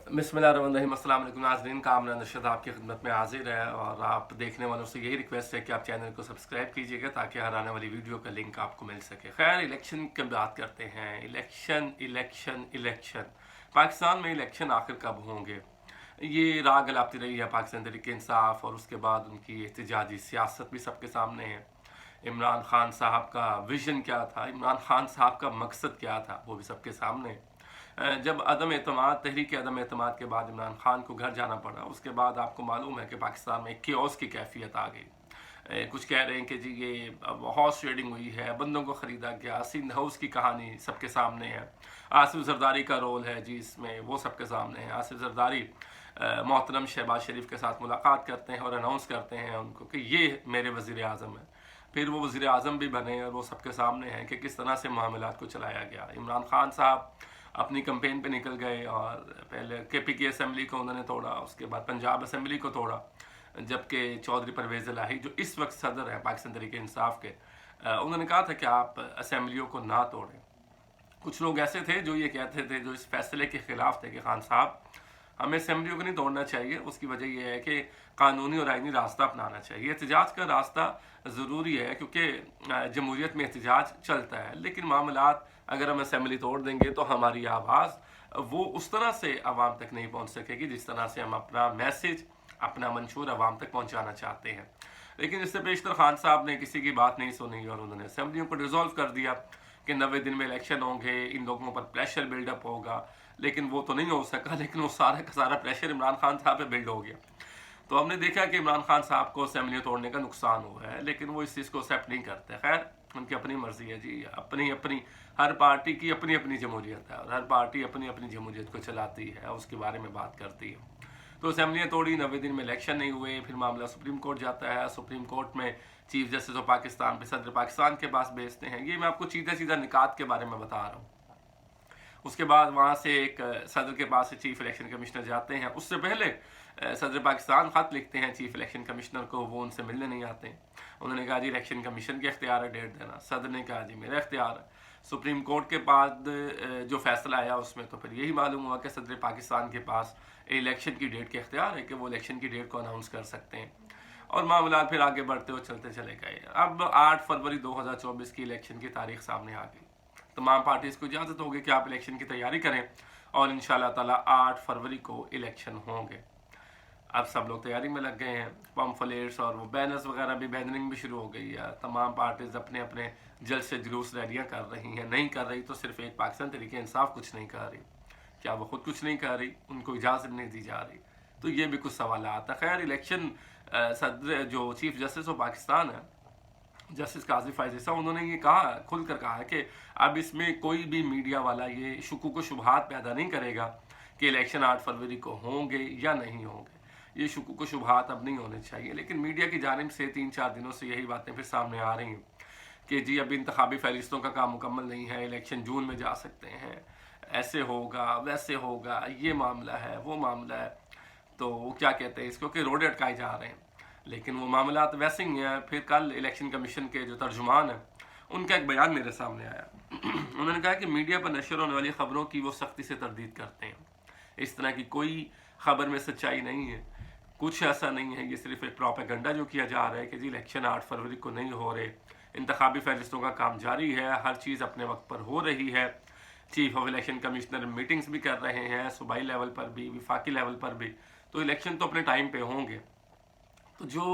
बिस्मिल्लाहिर्रहमानिर्रहीम। अस्सलाम वालेकुम नाज़रीन, कामना नशद आपकी खिदमत में हाजिर है और आप देखने वालों से यही रिक्वेस्ट है कि आप चैनल को सब्सक्राइब कीजिएगा ताकि हर आने वाली वीडियो का लिंक आपको मिल सके। खैर, इलेक्शन की बात करते हैं। इलेक्शन इलेक्शन इलेक्शन पाकिस्तान में इलेक्शन आखिर कब होंगे, ये राह गलाती रही है पाकिस्तान तहरीक इंसाफ, और उसके बाद उनकी एहतजाजी सियासत भी सबके सामने है। इमरान खान साहब का विजन क्या था, इमरान खान साहब का मकसद क्या था, वो भी सबके सामने है। जब अदम एतमाद, तहरीक अदम एतमाद के बाद इमरान खान को घर जाना पड़ा, उसके बाद आपको मालूम है कि पाकिस्तान में केओस की कैफियत आ गई। कुछ कह रहे हैं कि जी ये हॉर्स ट्रेडिंग हुई है, बंदों को ख़रीदा गया, सिंध हाउस की कहानी सबके सामने है। आसिफ जरदारी का रोल है जी इसमें, वो सबके सामने है। आसिफ जरदारी मोहतरम शहबाज शरीफ के साथ मुलाकात करते हैं और अनाउंस करते हैं उनको कि ये मेरे वज़ीर आज़म है। फिर वो वज़ीर आज़म भी बने और वो सबके सामने हैं कि किस तरह से मामलात को चलाया गया। इमरान खान साहब अपनी कैंपेन पे निकल गए और पहले KPK असम्बली को उन्होंने तोड़ा, उसके बाद पंजाब असम्बली को तोड़ा, जबकि चौधरी परवेज़ इलाही जो इस वक्त सदर है पाकिस्तान तहरीक इंसाफ के, उन्होंने कहा था कि आप असम्बलियों को ना तोड़ें। कुछ लोग ऐसे थे जो ये कहते थे, जो इस फैसले के ख़िलाफ़ थे कि खान साहब हमें असम्बलियों को नहीं तोड़ना चाहिए, उसकी वजह यह है कि कानूनी और आइनी रास्ता अपनाना चाहिए। एहतजाज का रास्ता ज़रूरी है क्योंकि जमहूरियत में एहतजाज चलता है, लेकिन मामलात अगर हम असम्बली तोड़ देंगे तो हमारी आवाज़ वो उस तरह से आवाम तक नहीं पहुँच सकेगी जिस तरह से हम अपना मैसेज, अपना मंशूर आवाम तक पहुँचाना चाहते हैं। लेकिन इससे पेशतर खान साहब ने किसी की बात नहीं सुनी और उन्होंने असम्बलियों को डिज़ोल्व कर दिया कि 90 दिन में इलेक्शन होंगे, इन लोगों पर प्रेशर बिल्डअप होगा। लेकिन वो तो नहीं हो सका, लेकिन वो सारा का सारा प्रेशर इमरान खान साहब पे बिल्ड हो गया। तो हमने देखा कि इमरान खान साहब को असम्बलियाँ तोड़ने का नुकसान हुआ है, लेकिन वो इस चीज़ को एक्सेप्ट नहीं करते। खैर, उनकी अपनी मर्जी है जी, अपनी अपनी हर पार्टी की अपनी अपनी जमहूरियत है और हर पार्टी अपनी अपनी जमहूरियत को चलाती है, उसके बारे में बात करती है। तो असम्बलियाँ तोड़ी, 90 दिन में इलेक्शन नहीं हुए, फिर मामला सुप्रीम कोर्ट जाता है। सुप्रीम कोर्ट में चीफ जस्टिस ऑफ पाकिस्तान पे सदर पाकिस्तान के पास भेजते हैं। ये मैं आपको सीधा सीधा निकात के बारे में बता रहा हूँ। उसके बाद वहाँ से एक सदर के पास से चीफ इलेक्शन कमिश्नर जाते हैं। उससे पहले सदर पाकिस्तान ख़त लिखते हैं चीफ इलेक्शन कमिश्नर को, वो उनसे मिलने नहीं आते। उन्होंने कहा जी इलेक्शन कमीशन के इख्तियार है डेट देना। सदर ने कहा जी मेरा इख्तियार है। सुप्रीम कोर्ट के बाद जो फैसला आया उसमें तो फिर यही मालूम हुआ कि सदर पाकिस्तान के पास इलेक्शन की डेट के इख्तियार है कि वो इलेक्शन की डेट को अनाउंस कर सकते हैं। और मामला फिर आगे बढ़ते हुए चलते चले गए। अब 8 फरवरी 2024 की इलेक्शन की तारीख सामने आ गई। तमाम पार्टीज़ को इजाज़त होगी कि आप इलेक्शन की तैयारी करें और इंशाल्लाह ताला 8 फरवरी को इलेक्शन होंगे। अब सब लोग तैयारी में लग गए हैं। पम्फलेट्स और वो बैनर्स वगैरह भी, बैनरिंग भी शुरू हो गई है। तमाम पार्टीज़ अपने अपने जल्द से जुलूस रैलियाँ कर रही हैं। नहीं कर रही तो सिर्फ एक पाकिस्तान तहरीक इंसाफ कुछ नहीं कर रही। क्या वो खुद कुछ नहीं कर रही, उनको इजाज़त नहीं दी जा रही? तो ये भी कुछ सवाल आता है। खैर, इलेक्शन सदर जो चीफ जस्टिस ऑफ पाकिस्तान है, जस्टिस काजी फायज़ ईसा, उन्होंने ये कहा, खुलकर कहा है कि अब इसमें कोई भी मीडिया वाला ये शुकूक व शुबहात पैदा नहीं करेगा कि इलेक्शन 8 फरवरी को होंगे या नहीं होंगे। ये शुकूक व शुबहात अब नहीं होने चाहिए। लेकिन मीडिया की जानिब से 3-4 दिनों से यही बातें फिर सामने आ रही हैं कि जी अब इंतखाबी फहरिस्तों का काम मुकम्मल नहीं है, इलेक्शन जून में जा सकते हैं, ऐसे होगा वैसे होगा, ये मामला है वो मामला है। तो वो क्या कहते हैं इसको कि रोडे अटकाए जा रहे हैं। लेकिन वो मामला तो वैसे ही हैं। फिर कल इलेक्शन कमीशन के जो तर्जुमान हैं, उनका एक बयान मेरे सामने आया। उन्होंने कहा कि मीडिया पर नशर होने वाली ख़बरों की वो सख्ती से तरदीद करते हैं। इस तरह की कोई ख़बर में सच्चाई नहीं है, कुछ ऐसा नहीं है। ये सिर्फ एक प्रोपेगेंडा जो किया जा रहा है कि जी इलेक्शन 8 फरवरी को नहीं हो रहे, इंतखाबी फहरिस्तों का काम जारी है, हर चीज़ अपने वक्त पर हो रही है। Chief of election commissioner meetings भी कर रहे हैं, सूबाई लेवल पर भी, विफाकी लेवल पर भी। तो इलेक्शन तो अपने टाइम पे होंगे। तो जो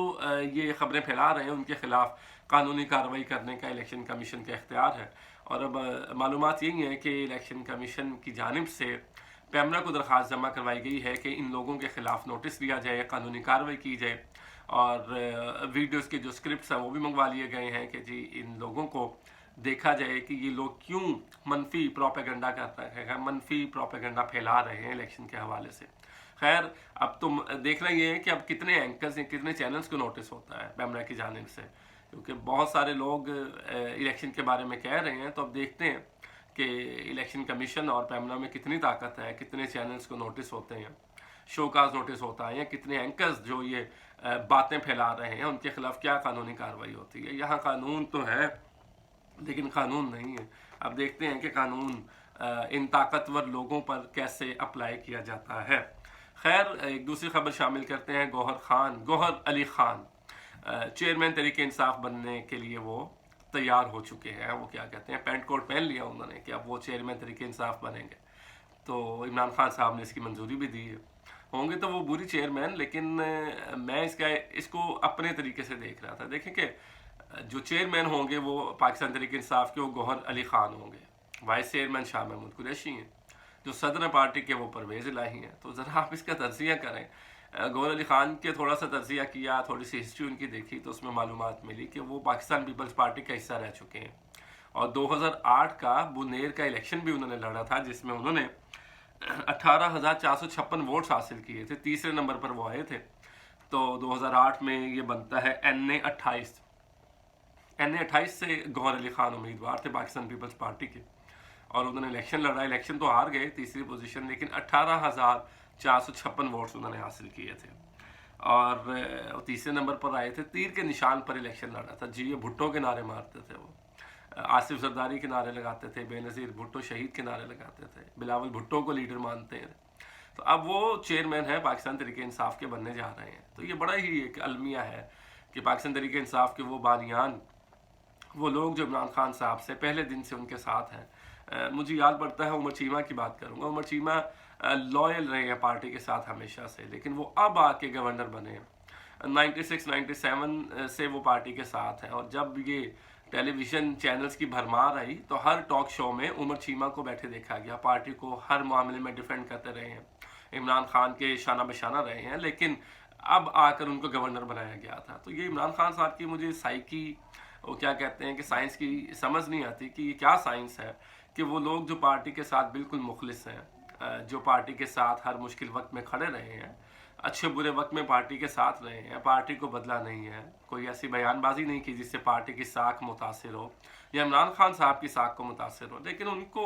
ये ख़बरें फैला रहे हैं उनके ख़िलाफ़ कानूनी कार्रवाई करने का इलेक्शन कमीशन का इख्तियार है। और अब मालूमात यही है कि इलेक्शन कमीशन की जानिब से पैमरा को दरख्वास्त जमा करवाई गई है कि इन लोगों के ख़िलाफ़ नोटिस दिया जाए, कानूनी कार्रवाई की जाए। और वीडियोज़ के जो स्क्रिप्ट्स हैं वो भी मंगवा लिए गए हैं कि जी इन लोगों को देखा जाए कि ये लोग क्यों मनफी प्रोपेगेंडा करते हैं, मनफी प्रोपेगेंडा फैला रहे हैं इलेक्शन के हवाले से। खैर, अब तुम देखना ये है कि अब कितने एंकर्स हैं, कितने चैनल्स को नोटिस होता है पैमरा की जानिब से, क्योंकि बहुत सारे लोग इलेक्शन के बारे में कह रहे हैं। तो अब देखते हैं कि इलेक्शन कमीशन और पैमरा में कितनी ताकत है, कितने चैनल्स को नोटिस होते हैं, शोकाज नोटिस होता है, या कितने एंकर्स जो ये बातें फैला रहे हैं उनके खिलाफ क्या कानूनी कार्रवाई होती है। यहाँ कानून तो है लेकिन कानून नहीं है। अब देखते हैं कि कानून इन ताकतवर लोगों पर कैसे अप्लाई किया जाता है। खैर, एक दूसरी खबर शामिल करते हैं। गौहर अली खान चेयरमैन तहरीक इंसाफ बनने के लिए वो तैयार हो चुके हैं। वो क्या कहते हैं, पैंट कोट पहन लिया उन्होंने कि अब वो चेयरमैन तहरीक इंसाफ बनेंगे। तो इमरान खान साहब ने इसकी मंजूरी भी दी है। होंगे तो वो बुरी चेयरमैन, लेकिन मैं इसको अपने तरीके से देख रहा था। देखें कि जो चेयरमैन होंगे वो पाकिस्तान तहरीक इंसाफ के वो गौहर अली खान होंगे, वाइस चेयरमैन शाह महमूद कुरैशी हैं, जो सदर पार्टी के वो परवेज़ इलाही हैं। तो ज़रा आप इसका तज्ज़िया करें। गौहर अली ख़ान के थोड़ा सा तज्ज़िया किया, थोड़ी सी हिस्ट्री उनकी देखी तो उसमें मालूमात मिली कि वो पाकिस्तान पीपल्स पार्टी का हिस्सा रह चुके हैं। और 2008 का बुनेर का इलेक्शन भी उन्होंने लड़ा था, जिसमें उन्होंने 18,456 वोट्स हासिल किए थे। तीसरे नंबर पर वो आए थे। तो 2008 में ये बनता है NA 28 से गौहर अली ख़ान उम्मीदवार थे पाकिस्तान पीपल्स पार्टी के, और उन्होंने इलेक्शन लड़ा। इलेक्शन तो हार गए, तीसरी पोजीशन, लेकिन 18,456 वोट्स उन्होंने हासिल किए थे और तीसरे नंबर पर आए थे। तीर के निशान पर इलेक्शन लड़ा था जी। ये भुट्टो के नारे मारते थे, वो आसिफ जरदारी के नारे लगाते थे, बेनज़ीर भुट्टो शहीद के नारे लगाते थे, बिलावल भुट्टो को लीडर मानते हैं। तो अब वो चेयरमैन है पाकिस्तान तहरीक इंसाफ के बनने जा रहे हैं। तो ये बड़ा ही एक अलमिया है कि पाकिस्तान तहरीक इंसाफ के वो बानियान, वो लोग जो इमरान खान साहब से पहले दिन से उनके साथ हैं। मुझे याद पड़ता है, उमर चीमा की बात करूँगा। उमर चीमा लॉयल रहे हैं पार्टी के साथ हमेशा से, लेकिन वो अब आके गवर्नर बने हैं। 96-97 से वो पार्टी के साथ हैं, और जब ये टेलीविज़न चैनल्स की भरमार आई तो हर टॉक शो में उमर चीमा को बैठे देखा गया। पार्टी को हर मामले में डिफेंड करते रहे हैं, इमरान खान के शाना बशाना रहे हैं, लेकिन अब आकर उनको गवर्नर बनाया गया था। तो ये इमरान खान साहब की मुझे साइकी, वो क्या कहते हैं कि साइंस की समझ नहीं आती कि ये क्या साइंस है कि वो लोग जो पार्टी के साथ बिल्कुल मुखलिस हैं, जो पार्टी के साथ हर मुश्किल वक्त में खड़े रहे हैं, अच्छे बुरे वक्त में पार्टी के साथ रहे हैं, पार्टी को बदला नहीं है, कोई ऐसी बयानबाजी नहीं की जिससे पार्टी की साख मुतासिर हो या इमरान खान साहब की साख को मुतासिर हो, लेकिन उनको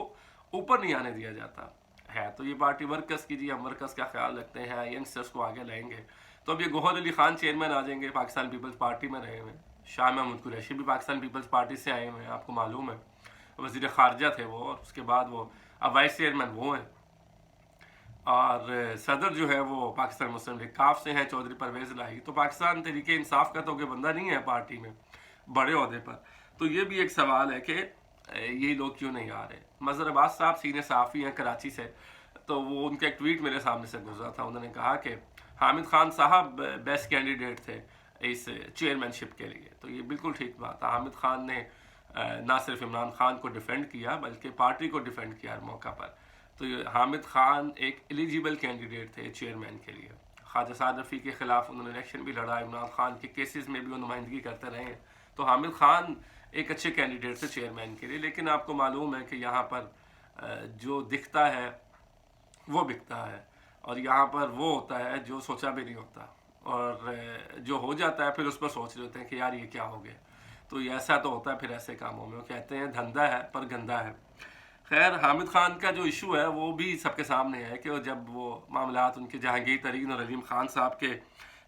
ऊपर नहीं आने दिया जाता है। तो ये पार्टी वर्कर्स की जी, हम वर्कर्स का ख्याल रखते हैं, यंगस्टर्स को आगे लाएंगे। तो अब ये गौहर अली खान चेयरमैन आ जाएंगे, पाकिस्तान पीपल्स पार्टी में रहे हुए। शाह महमूद कुरैशी भी पाकिस्तान पीपल्स पार्टी से आए हुए हैं, आपको मालूम है, वज़ीर ख़ारजा थे वो, और उसके बाद वो अब वाइस चेयरमैन वो हैं, और सदर जो है वो पाकिस्तान मुस्लिम लीग काफ से हैं, चौधरी परवेज़ इलाही। तो पाकिस्तान तहरीक इंसाफ का तो कोई बंदा नहीं है पार्टी में बड़े ओहदे पर। तो ये भी एक सवाल है कि ये लोग क्यों नहीं आ रहे। मज़हर अब्बास साहब सीनियर सहाफ़ी हैं कराची से, तो वो उनका एक ट्वीट मेरे सामने से गुजरा था। उन्होंने कहा कि हामिद खान साहब बेस्ट कैंडिडेट थे इस चेयरमैनशिप के लिए। तो ये बिल्कुल ठीक बात है। हामिद खान ने ना सिर्फ इमरान खान को डिफेंड किया बल्कि पार्टी को डिफेंड किया हर मौका पर। तो ये हामिद खान एक एलिजिबल कैंडिडेट थे चेयरमैन के लिए। ख्वाजा साद रफ़ी के ख़िलाफ़ उन्होंने इलेक्शन भी लड़ा, इमरान खान के केसेस में भी वो नुमाइंदगी करते रहे। तो हामिद खान एक अच्छे कैंडिडेट थे चेयरमैन के लिए। लेकिन आपको मालूम है कि यहाँ पर जो दिखता है वो बिकता है, और यहाँ पर वो होता है जो सोचा भी नहीं होता, और जो हो जाता है फिर उस पर सोच रहे होते हैं कि यार ये क्या हो गया। तो ये ऐसा तो होता है फिर ऐसे कामों में। वो कहते हैं धंधा है पर गंदा है। खैर, हामिद खान का जो इशू है वो भी सबके सामने है कि जब वो मामलात उनके जहांगीर तरीन और अलीम खान साहब के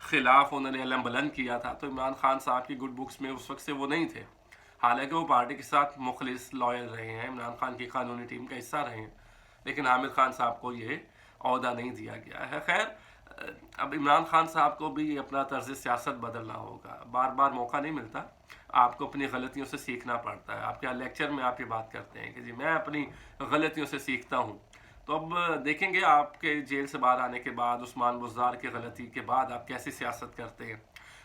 ख़िलाफ़ उन्होंने अलम बुलंद किया था, तो इमरान खान साहब की गुड बुक्स में उस वक्त से वो नहीं थे। हालांकि वो पार्टी के साथ मुखलिस लॉयल रहे हैं, इमरान खान की कानूनी टीम का हिस्सा रहे हैं, लेकिन हामिद खान साहब को ये ओहदा नहीं दिया गया है। खैर, अब इमरान खान साहब को भी अपना तर्ज सियासत बदलना होगा। बार बार मौका नहीं मिलता, आपको अपनी गलतियों से सीखना पड़ता है। आपके लेक्चर में आप ये बात करते हैं कि जी मैं अपनी गलतियों से सीखता हूँ। तो अब देखेंगे आपके जेल से बाहर आने के बाद, उस्मान बुज़दार की गलती के बाद आप कैसी सियासत करते हैं,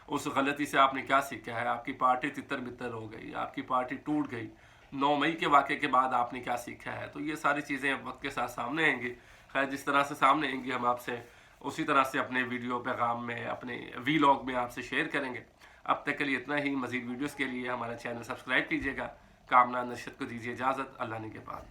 उस गलती से आपने क्या सीखा है। आपकी पार्टी तितर बितर हो गई, आपकी पार्टी टूट गई, 9 मई के वाक़े के बाद आपने क्या सीखा है। तो ये सारी चीज़ें वक्त के साथ सामने आएंगी। खैर, जिस तरह से सामने आएंगी हम आपसे उसी तरह से अपने वीडियो पैगाम में, अपने वीलॉग में आपसे शेयर करेंगे। अब तक के लिए इतना ही। मज़ीद वीडियोस के लिए हमारा चैनल सब्सक्राइब कीजिएगा। कामना नशरत को दीजिए इजाज़त। अल्लाह ने के बाद।